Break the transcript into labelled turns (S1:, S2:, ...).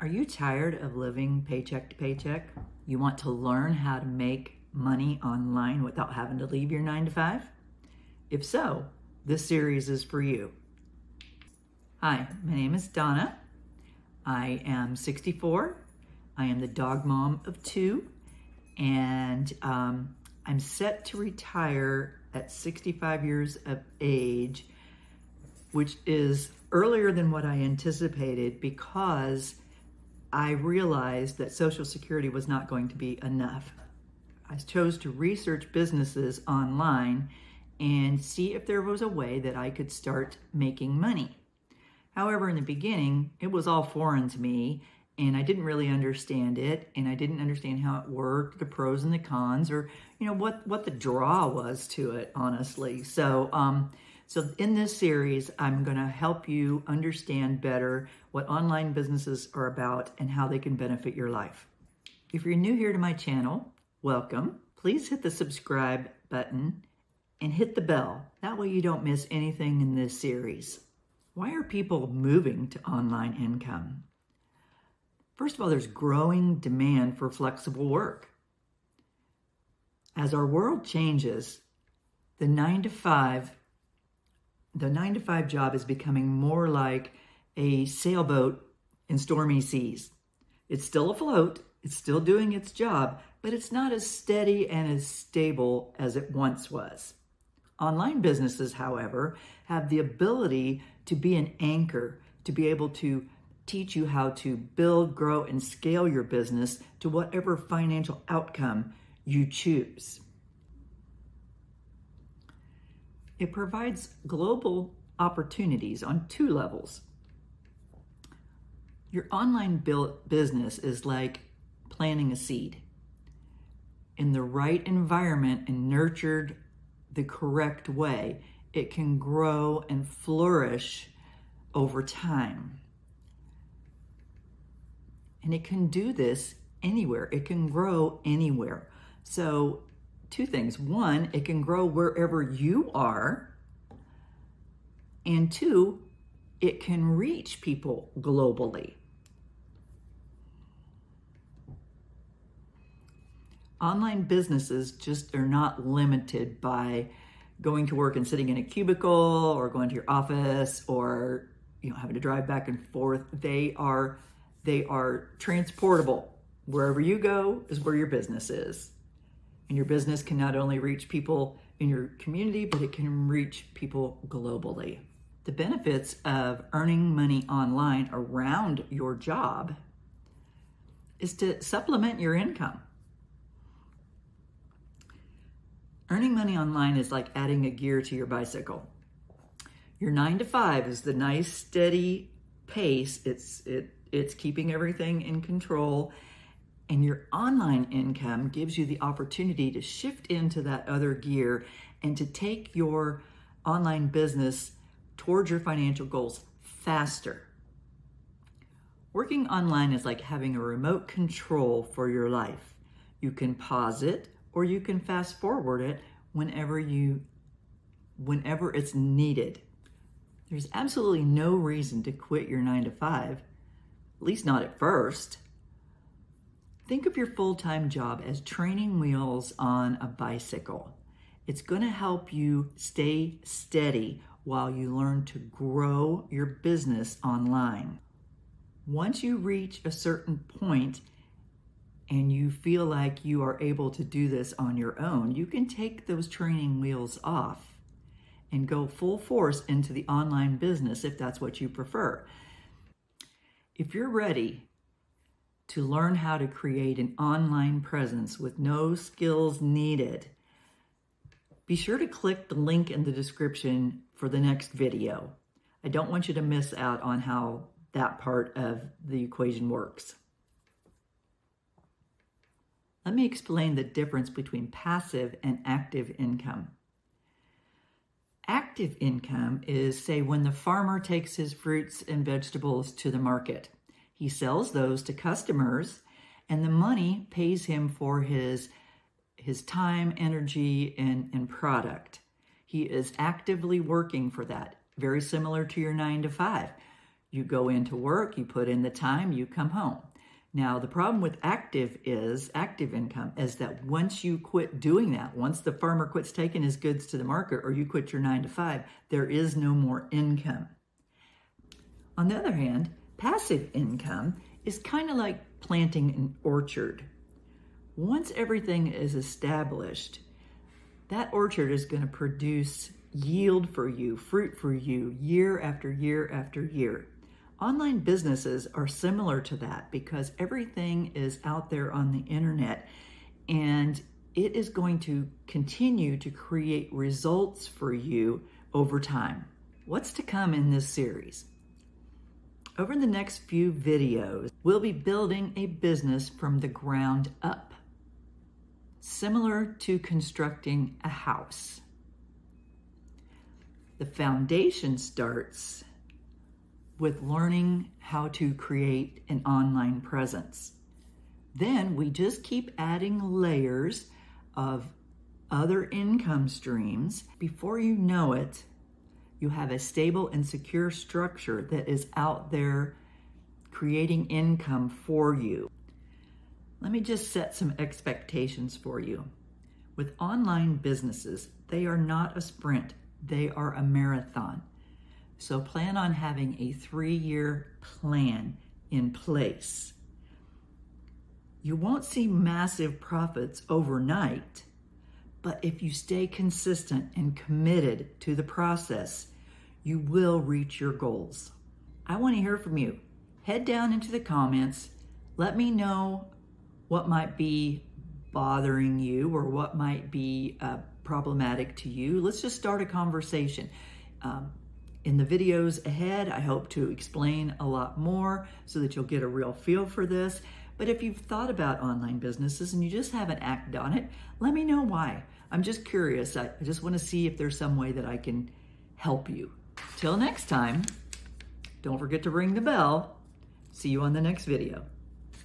S1: Are you tired of living paycheck to paycheck? You want to learn how to make money online without having to leave your 9 to 5? If so, this series is for you. Hi, my name is Donna. I am 64. I am the dog mom of 2, and I'm set to retire at 65 years of age, which is earlier than what I anticipated because I realized that Social Security was not going to be enough. I chose to research businesses online and see if there was a way that I could start making money. However, in the beginning, it was all foreign to me, and I didn't really understand it, and I didn't understand how it worked, the pros and the cons, or what the draw was to it, honestly. So in this series, I'm going to help you understand better what online businesses are about and how they can benefit your life. If you're new here to my channel, welcome. Please hit the subscribe button and hit the bell. That way you don't miss anything in this series. Why are people moving to online income? First of all, there's growing demand for flexible work. As our world changes, the 9 to 5 job is becoming more like a sailboat in stormy seas. It's still afloat, it's still doing its job, but it's not as steady and as stable as it once was. Online businesses, however, have the ability to be an anchor, to be able to teach you how to build, grow, and scale your business to whatever financial outcome you choose. It provides global opportunities on 2 levels. Your online business is like planting a seed. In the right environment and nurtured the correct way, it can grow and flourish over time. And it can do this anywhere. It can grow anywhere. So 2 things. 1, it can grow wherever you are. And 2, it can reach people globally. Online businesses just are not limited by going to work and sitting in a cubicle or going to your office or having to drive back and forth. They are transportable. Wherever you go is where your business is. And your business can not only reach people in your community, but it can reach people globally. The benefits of earning money online around your job is to supplement your income. Earning money online is like adding a gear to your bicycle. Your 9 to 5 is the nice, steady pace. It's keeping everything in control. And your online income gives you the opportunity to shift into that other gear and to take your online business towards your financial goals faster. Working online is like having a remote control for your life. You can pause it or you can fast forward it whenever it's needed. There's absolutely no reason to quit your 9 to 5, at least not at first. Think of your full-time job as training wheels on a bicycle. It's going to help you stay steady while you learn to grow your business online. Once you reach a certain point and you feel like you are able to do this on your own, you can take those training wheels off and go full force into the online business if that's what you prefer. If you're ready to learn how to create an online presence with no skills needed, be sure to click the link in the description for the next video. I don't want you to miss out on how that part of the equation works. Let me explain the difference between passive and active income. Active income is, say, when the farmer takes his fruits and vegetables to the market. He sells those to customers, and the money pays him for his time, energy, and product. He is actively working for that, very similar to your 9 to 5. You go into work, you put in the time, you come home. Now, the problem with active income is that once you quit doing that, once the farmer quits taking his goods to the market or you quit your 9 to 5, there is no more income. On the other hand, passive income is kind of like planting an orchard. Once everything is established, that orchard is going to produce yield for you, fruit for you, year after year after year. Online businesses are similar to that because everything is out there on the internet, and it is going to continue to create results for you over time. What's to come in this series? Over the next few videos, we'll be building a business from the ground up, similar to constructing a house. The foundation starts with learning how to create an online presence. Then we just keep adding layers of other income streams. Before you know it, you have a stable and secure structure that is out there creating income for you. Let me just set some expectations for you. With online businesses, they are not a sprint, they are a marathon. So plan on having a 3-year plan in place. You won't see massive profits overnight, but if you stay consistent and committed to the process, you will reach your goals. I want to hear from you. Head down into the comments. Let me know what might be bothering you or what might be problematic to you. Let's just start a conversation. In the videos ahead, I hope to explain a lot more so that you'll get a real feel for this. But if you've thought about online businesses and you just haven't acted on it, let me know why. I'm just curious. I just want to see if there's some way that I can help you. Till next time, don't forget to ring the bell. See you on the next video.